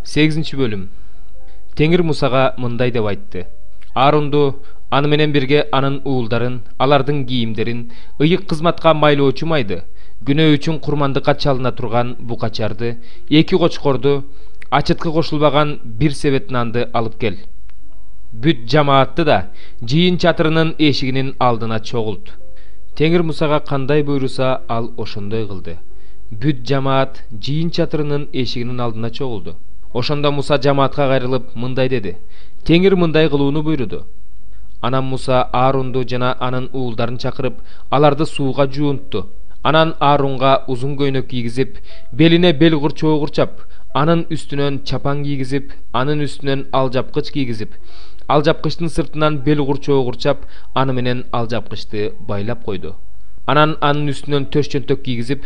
8 bölüm. Теңир Мусага мындай деп айтты. Аарунду, аны менен бирге анын уулдарын, алардын кийимдерин, ыйык кызматка майлоочу майды, күнөө үчүн курмандыкка чалына турган букачарды, 2 кочкорду, ачыткы кошулбаган 1 себет нанды алып кел. Бүт жамаатты да жыйын чатырынын эшигинин алдына чогулт. Теңир Мусага кандай буйруса, ал ошондой кылды. Бүт жамаат жыйын чатырынын эшигинин алдына чогулду. Ошондо Муса жамаатка кайрылып мындай деди. Теңир мындай кылууну буйруду. Анан Муса Аарунду жана анын уулдарын чакырып, аларды сууга жуунтту. Анан Аарунга узун көйнөк кийгизип, белине бел курчоо курчап, анын үстүнөн чапан кийгизип, анын үстүнөн алжапкыч кийгизип, алжапкычтын сыртынан бел курчоо курчап, аны менен алжапкычты байлап койду. Анан анын үстүнөн төш чөнтөк кийгизип,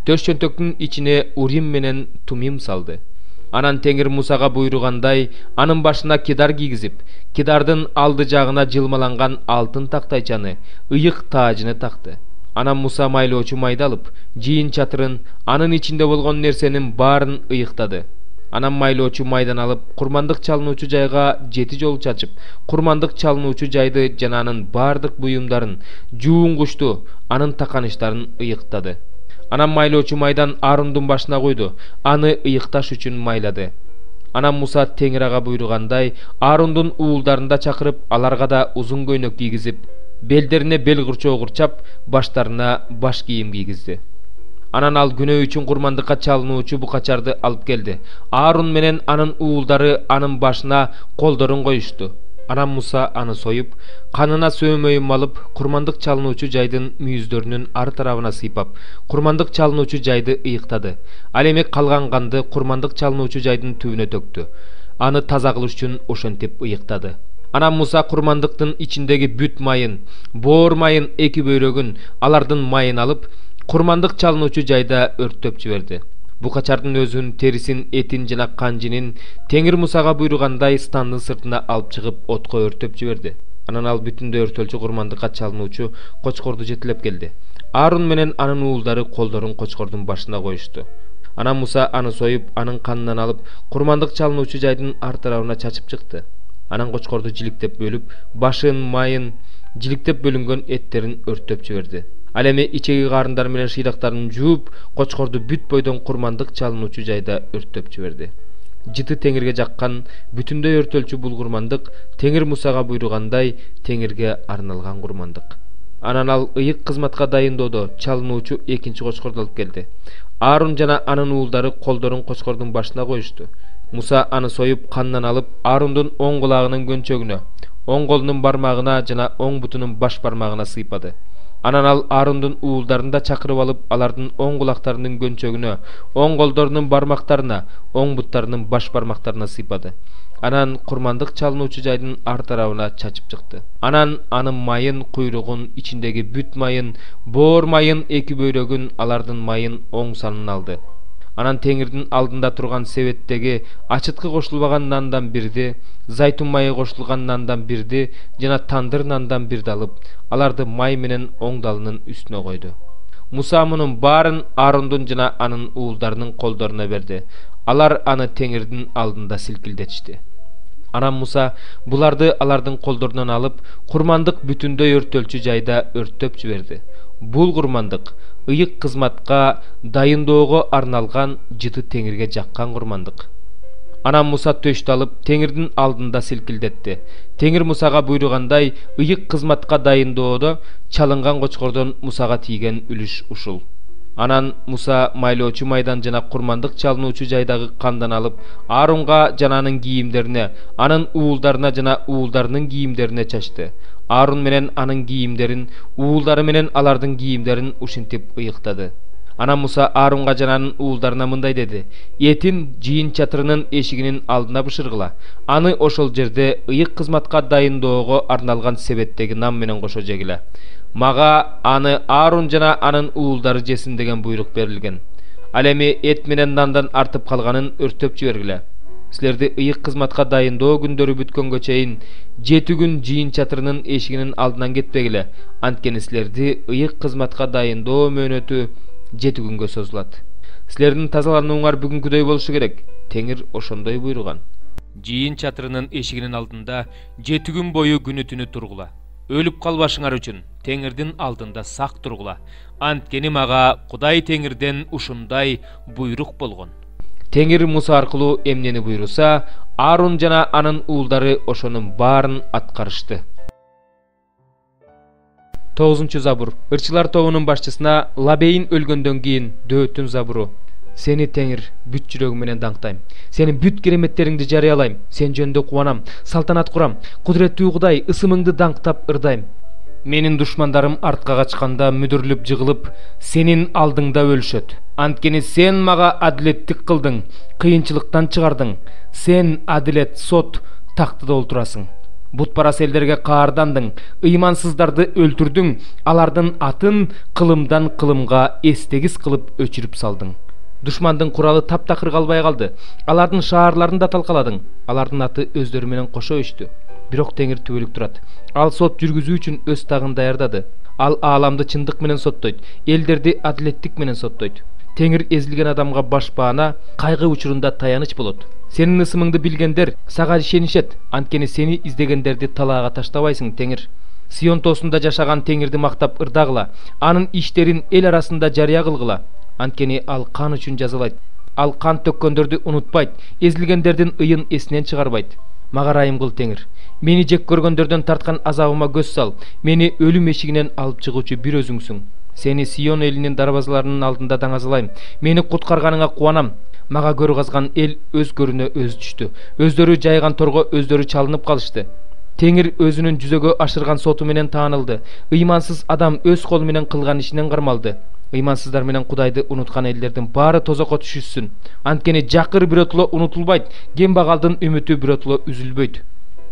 төш чөнтөктүн ичине Урим менен Тумим салды. Анан Теңир Мусага буйругандай, анын башына кидар кийгизип, кидардын алды жагына жылмаланган алтын тактайчаны, ыйык таажыны такты. Анан Муса майлоочу майды алып, жыйын чатырын, анын ичинде болгон нерсенин баарын ыйыктады. Анан майлоочу майдан алып, курмандык чалынуучу жайга 7 жолу чачып, курмандык чалынуучу жайды жана анын баардык буюмдарын, жуунгучту, анын таканыштарын ыйыктады. Анан майлоочу майдан Аарундун башына койду, аны ыйыкташ үчүн майлады. Анан Муса Теңир ага буйругандай, Аарундун уулдарын да чакырып, аларга да узун көйнөк кийгизип, белдерине бел курчоо курчап, баштарына баш кийим кийгизди. Анан ал күнөө үчүн курмандыкка чалынуучу букачарды алып келди. Аарун менен анын уулдары анын башына колдорун коюшту. Анан Муса аны союп, канына сөөмөйүн малып, курмандык чалынуучу жайдын мүйүздөрүнүн ар тарабына сыйпап, курмандык чалынуучу жайды ыйыктады. Ал эми калган канды курмандык чалынуучу жайдын түбүнө төктү. Аны таза кылыш үчүн ошентип ыйыктады. Анан Муса курмандыктын ичиндеги бүт майын, боор майын, 2 бөйрөгүн, алардын майын алып, курмандык чалынуучу жайда өрттөп жиберди. Букачардын өзүн, терисин, этин жана канжинин Теңир Мусага буйругандай стандын сыртына алып чыгып, отко өртөп жиберди. Анан ал бүтүндөй өртөлчү курмандыкка чалынуучу кочкорду жетелеп келди. Аарун менен анын уулдары колдорун кочкордун башына коюшту. Анан Муса аны союп, анын канынан алып, курмандык чалынуучу жайдын ар тарабына чачып чыкты. Анан кочкорду жиликтеп бөлүп, башын, майын, жиликтеп бөлүнгөн эттерин өртөп жиберди. Ал эми ичеги карындар менен шыйдактарын жууп, кочкорду бүт бойдон курмандык чалынуучу жайда өртөп жиберди. Жыты Теңирге жаккан бүтүндөй өртөлчү бул курмандык Теңир Мусага буйругандай Теңирге арналган курмандык. Анан ал ыйык кызматка дайындоодо чалынуучу 2 кочкорду алып келди. Аарун жана анын уулдары колдорун кочкордун башына коюшту. Муса аны союп, канынан алып, Аарундун оң кулагынын көнчөгүнө, оң колунун бармагына жана оң бутунун баш бармагына сыйпады. Анан ал Аарундун уулдарын да чакырып алып, алардын оң кулактарынын көнчөгүнө, оң колдорунун бармактарына, оң буттарынын баш бармактарына сыйпады. Анан курмандык чалынуучу жайдын ар тарабына чачып чыкты. Анан анын майын, куйругун, ичиндеги бүт майын, боор майын, 2 бөйрөгүн, алардын майын оң санын алды. Анан Теңирдин алдында турган себеттеги ачыткы кошулбаган нандан бирди, зайтун майы кошулган нандан бирди жана тандыр нандан бирди алып, аларды май менен оң далынын үстүнө койду. Муса мунун баарын Аарундун жана анын уулдарынын колдоруна берди. Алар аны Теңирдин алдында силкилдетишти. Анан Муса буларды алардын колдорунан алып, курмандык бүтүндөй өртөлчү жайда өртөп жиберди. Бул курмандык ыйык кызматка дайындоого арналган жыты Теңирге жаккан курмандык. Анан Муса төштү алып, Теңирдин алдында силкилдетти. Теңир Мусага буйругандай ыйык кызматка дайындоодо чалынган кочкордон Мусага тийген үлүш ушул. Анан Муса майлоочу майдан жана курмандык чалынуучу жайдагы кандан алып, Аарунга жана анын кийимдерине, анын уулдарына жана уулдарынын кийимдерине чачты. Аарун менен анын кийимдерин, уулдары менен алардын кийимдерин ушинтип ыйыктады. Анан Муса Аарунга жана анын уулдарына мындай деди: "Этин жыйын чатырынын эшигинин алдына бышыргыла. Аны ошол жерде ыйык кызматка дайындоого арналган себеттеги нан менен кошо жегиле. Мага аны Аарун жана анын уулдары жесин деген буйрук берилген. Ал эми эт менен нандан артып калганын өртөп жибергиле. Силерди ыйык кызматка дайындоо күндөрү бүткөнгө чейин 7 күн жыйын чатырынын эшигинин алдынан кетпегиле. Анткени силерди ыйык кызматка дайындоо мөөнөтү 7 күнгө созулат. Силердин тазаланууңар бүгүнкүдөй болушу керек. Теңир ошондой буйруган. Жийин чатырынын эшигинин алдында 7 күн бою күнү түнү тургула. Өлүп калбашыңар үчүн Теңирдин алдында сак тургула. Анткени мага Кудай Теңирден ушундай буйрук болгон. Теңир Муса аркылуу эмнени буйруса, Аарон жана анын уулдары ошонун баарын аткарышты. 9-забур. Ырчылар тобунун башчысына Лабейин өлгөндөн кийин дөөттүн забуру. Сени Теңир бүт жүрөгүм менен даңктайм. Сенин бүт кереметтериңди жарыялайм. Сен жөнүндө кубанам, салтанат курам. Кудуреттүү Кудай, ысымыңды даңктап ырдайм. Менин душмандарым артка качканда мүдүрүлүп жыгылып, сенин алдыңда өлүшөт. Анткени сен мага адилеттик кылдың, кыйынчылыктан чыгардың. Сен адилет, сот, тактыда олтурасың. Бутпарас элдерге каардандың, ыймансыздарды өлтүрдүң, алардын атын кылымдан кылымга эстегис кылып өчүрүп салдың. Душмандын куралы таптакыр калбай калды. Алардын шаарларын да талкаладың. Алардын аты өздөрү менен кошо өчтү. Бирок Теңир түбөлүк турат. Ал сот жүргүзүү үчүн өз тагын даярдады. Ал ааламды чындык менен соттойт, элдерди адилеттик менен соттойт. Теңир эзилген адамга баш баана, кайгы учурунда таяныч болот. Сенин ысымыңды билгендер сага ишенишет, анткени сени издегендерди талаага таштабайсың, Теңир. Сион тоосунда жашаган Теңирди мактап ырдагыла, анын иштерин эл арасында жарыя кылгыла. Анткени ал кан үчүн жазалайт. Ал кан төккөндөрдү унутпайт, эзилгендердин ыйын эсинен чыгарбайт. Мага райым кыл, Теңир. Мени жек көргөндөрдөн тарткан азабыма көз сал. Мени өлүм эшигинен алып чыгуучу бир өзүңсүң. Сени Сион элинин дарбазаларынын алдында даңазалайм. Мени куткарганыңа кубанам. Мага көр казган эл өз көрүнө өзү түштү. Өздөрү жайган торго өздөрү чалынып калышты. Теңир өзүнүн жүзөгө ашырган соту менен таанылды. Ыймансыз адам өз колу менен кылган ишинен кармалды. Ыймансыздар менен Кудайды унуткан элдердин баары тозокко түшүшсүн. Анткени жакыр биротуло унутулбайт, кембагалдын үмүтү биротуло үзүлбөйт.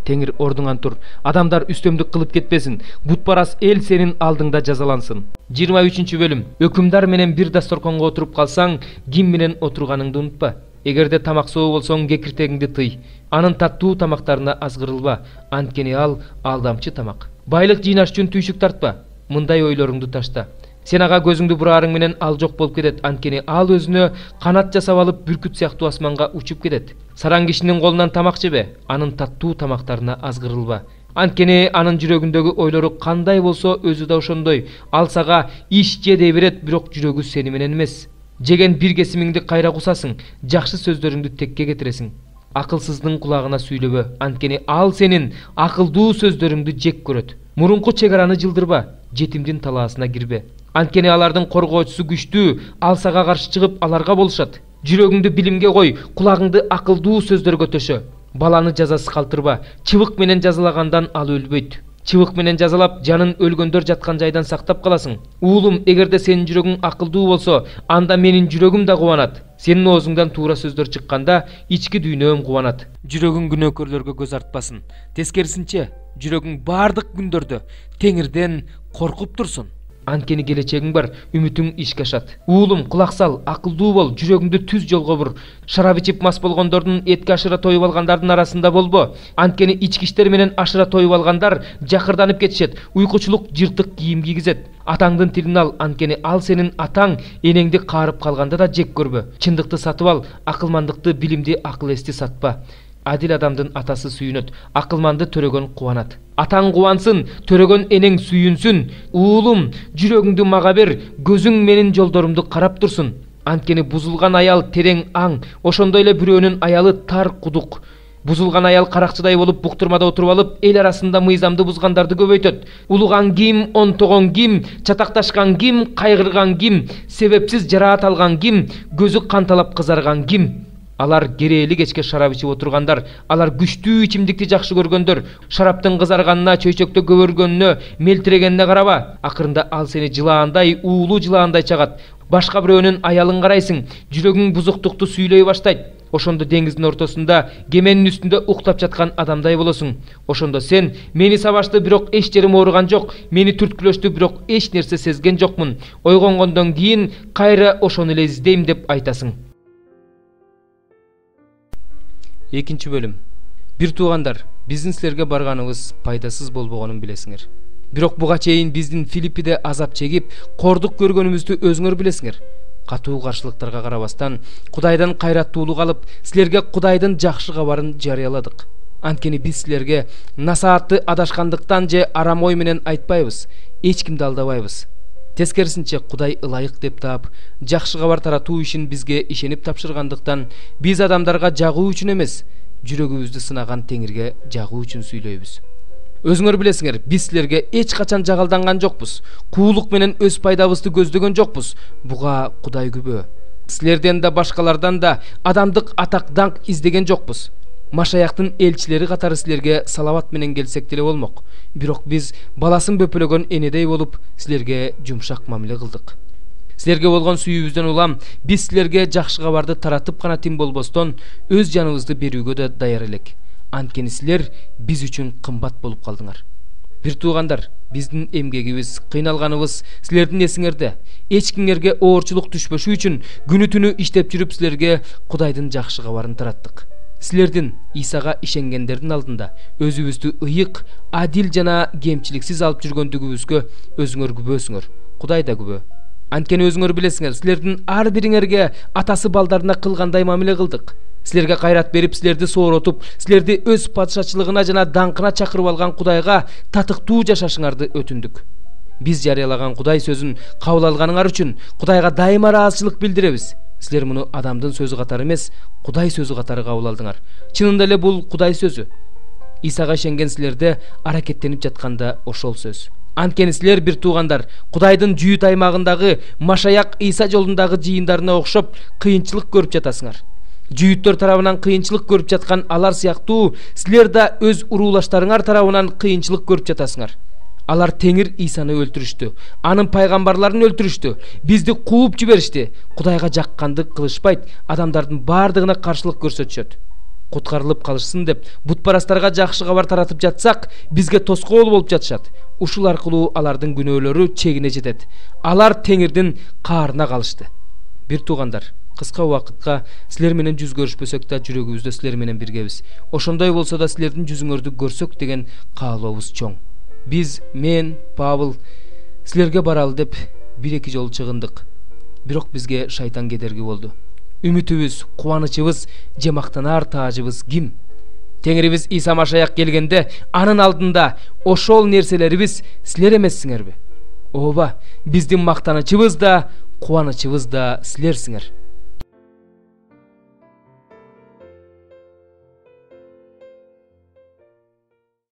Теңир ордуңан тур. Адамдар үстөмдүк кылып кетпесин. Бутпарас эл сенин алдыңда жазалансын. 23-бөлүм. Өкүмдар менен бир дасторконго отуруп калсаң, ким менен отурганыңды унутпа. Эгерде тамак соо болсоң, кекиртегиңди тый. Анын таттуу тамактарына азгырылба, анткени ал алдамчы тамак. Байлык жыйнаш үчүн түйшүк тартпа. Мындай ойлоруңду ташта. Сен ага көзүңдү бураарың менен ал жок болуп кетет, анткени ал өзүнө канат жасап алып бүркүт сыяктуу асманга учуп кетет. Сараң кишинин колунан тамак жебе, анын таттуу тамактарына азгырылба. Анткени анын жүрөгүндөгү ойлору кандай болсо, өзү да ошондой. Ал сага иш же дей берет, бирок жүрөгү сени менен эмес. Жеген бир кесимиңди кайра кусасың, жакшы сөздөрүңдү текке кетиресиң. Акылсыздын кулагына сүйлөбө, анткени ал сенин акылдуу сөздөрүңдү жек көрөт. Мурунку чек араны жылдырба, жетимдин талаасына кирбе. Анткени алардын коргоочусу күчтүү, ал сага каршы чыгып аларга болушат. Жүрөгүңдү билимге кой, кулагыңды акылдуу сөздөргө төшө. Баланы жазасыз калтырба, чыбык менен жазалагандан ал өлбөйт. Чыбык менен жазалап, жанын өлгөндөр жаткан жайдан сактап каласың. Уулум, эгерде сенин жүрөгүң акылдуу болсо, анда менин жүрөгүм да кубанат. Сенин оозуңдан туура сөздөр чыкканда, ички дүйнөм кубанат. Жүрөгүң күнөөкөрлөргө көз артпасын. Тескерисинче, жүрөгүң бардык күндөрдө Теңирден коркуп турсун. Анткени келечегиң бар, үмүтүң ишке ашат. Уулум, кулак сал, акылдуу бол, жүрөгүңдү түз жолго бур. Шарап ичип мас болгондордун этке ашыра тоюп алгандардын арасында болбо. Анткени ички иштер менен ашыра тоюп алгандар жакырданып кетишет, уйкучулук жыртык кийим кийгизет. Атаңдын тилин ал, анткени ал сенин атаң. Энеңди каарып калганда да жек көрбө. Чындыкты сатып ал, акылмандыкты, билимди, акыл эсти сатпа. Адил адамдын атасы сүйүнөт, акылманды төрөгөн кубанат. Атаң кубансын, төрөгөн энең сүйүнсүн. Уулум, жүрөгүңдү мага бер, көзүң менин жолдорумду карап турсун. Анткени бузулган аял терең аң, ошондой эле бирөөнүн аялы тар кудук. Бузулган аял каракчыдай болуп буктурмада отуруп алып, эл арасында мыйзамды бузгандарды көбөйтөт. Улуган ким, онтогон ким, чатакташкан ким, кайгырган ким, себепсиз жараат алган ким, көзү канталап кызарган ким. Алар керээли кечке шарап ичип отургандар, алар күчтүү ичимдикти жакшы көргөндөр. Шараптын кызарганына, чөйчөктө көбөргөнүнө, мелтирегенине караба. Акырында ал сени жылаандай, уулуу жылаандай чагат. Башка бирөөнүн аялын карайсың, жүрөгүң бузуктукту сүйлөй баштайт. Ошондо деңиздин ортосунда, кеменин үстүндө уктап жаткан адамдай болосуң. Ошондо сен: мени сабашты, бирок эч жерим ооруган жок, мени түрткүлөштү, бирок эч нерсе сезген жокмун. Ойгонгондон кийин кайра ошону эле издейм деп айтасың. 2-бөлүм. Бир туугандар, биздин силерге барганыбыз пайдасыз болбогонун билесиңер. Бирок буга чейин биздин Филиппиде азап чегип, кордук көргөнүмүздү өзүңөр билесиңер. катуу каршылыктарга карабастан Кудайдан кайраттуулук алып, силерге Кудайдын жакшы кабарын жарыяладык. Анткени биз силерге насаатты адашкандыктан же арам ой менен айтпайбыз, эч кимди алдабайбыз. Тескерисинче Кудай ылайык деп таап, жакшы кабар таратуу ишин бизге ишенип тапшыргандыктан, биз адамдарга жагуу үчүн эмес, жүрөгүбүздү сынаган Теңирге жагуу үчүн сүйлөйбүз. Өзүңөр билесиңер, биз силерге эч качан жагалданган жокпуз. Куулук менен өз пайдабызды көздөгөн жокпуз. Буга Кудай күбө. Силерден да башкалардан да адамдык атак даңк издеген жокпуз. Машаяктын элчилери катары силерге салават менен келсек деле болмок. Бирок биз баласын бөпөлөгөн энедей болуп, силерге жумшак мамиле кылдык. Силерге болгон сүйүүбүздөн улам, биз силерге жакшы кабарды таратып гана тим болбостон, өз жаныбызды берүүгө да даяр элек. Анткени силер биз үчүн кымбат болуп калдыңар. Бир туугандар, биздин эмгегибиз, кыйналганыбыз силердин эсиңерде. Эч кимге оорчулук түшпөшү үчүн күнү түнү иштеп жүрүп силерге Кудайдын жакшы кабарын тараттык. Силердин Исага ишенгендердин алдында өзүбүздү ыйык, адил жана кемчиликсиз алып жүргөндүгүбүзгө өзүңөр күбөсүңөр. Кудай да күбө. Анткени өзүңөр билесиңер, силердин ар бириңерге атасы балдарына кылгандай мамиле кылдык. Силерге кайрат берип, силерди сооротуп, силерди өз падышачылыгына жана даңкына чакырып алган Кудайга татыктуу жашашыңарды өтүндүк. Биз жарыялаган Кудай сөзүн кабыл алганыңар үчүн Кудайга дайыма ыраазычылык билдиребиз. Силер муну адамдын сөзү катары эмес, Кудай сөзү катары кабыл алдыңар. Чынында эле бул Кудай сөзү. Исага ишенген силерде аракеттенип жатканда ошол сөз. Анткени силер бир туугандар, Кудайдын жүйүт аймагындагы Машаяк Иса жолундагы жыйындарына окшоп кыйынчылык көрүп жатасыңар. Жүйүттөр тарабынан кыйынчылык көрүп жаткан алар сыяктуу, силер да өз уруулаштарыңар тарабынан кыйынчылык көрүп жатасыңар. Алар Теңир Исаны өлтүрүштү, анын пайгамбарларын өлтүрүштү, бизди кууп жиберишти. Кудайга жакканды кылышпайт, адамдардын бардыгына каршылык көрсөтүшөт. Куткарылып калышсын деп бутпарастарга жакшы кабар таратып жатсак, бизге тоскоол болуп жатышат. Ушул аркылуу алардын күнөөлөрү чегине жетет. Алар Теңирдин каарына калышты. Бир туугандар, кыска убакытка силер менен жүз көрүшпөсөк да жүрөгүбүздө силер менен биргебиз. Ошондой болсо да силердин жүзүңөрдү көрсөк деген каалообуз чоң. Биз, мен, Павыл, силерге баралы деп бир-эки жолу чыгындык. Бирок бизге шайтан кедерги болду. Үмүтүбүз, кубанычыбыз, же мактанар таажыбыз ким? Теңирибиз Иса Машаяк келгенде, анын алдында ошол нерселерибиз силер эмессиңерби? Ооба, биздин мактанычыбыз да, кубанычыбыз да силерсиңер.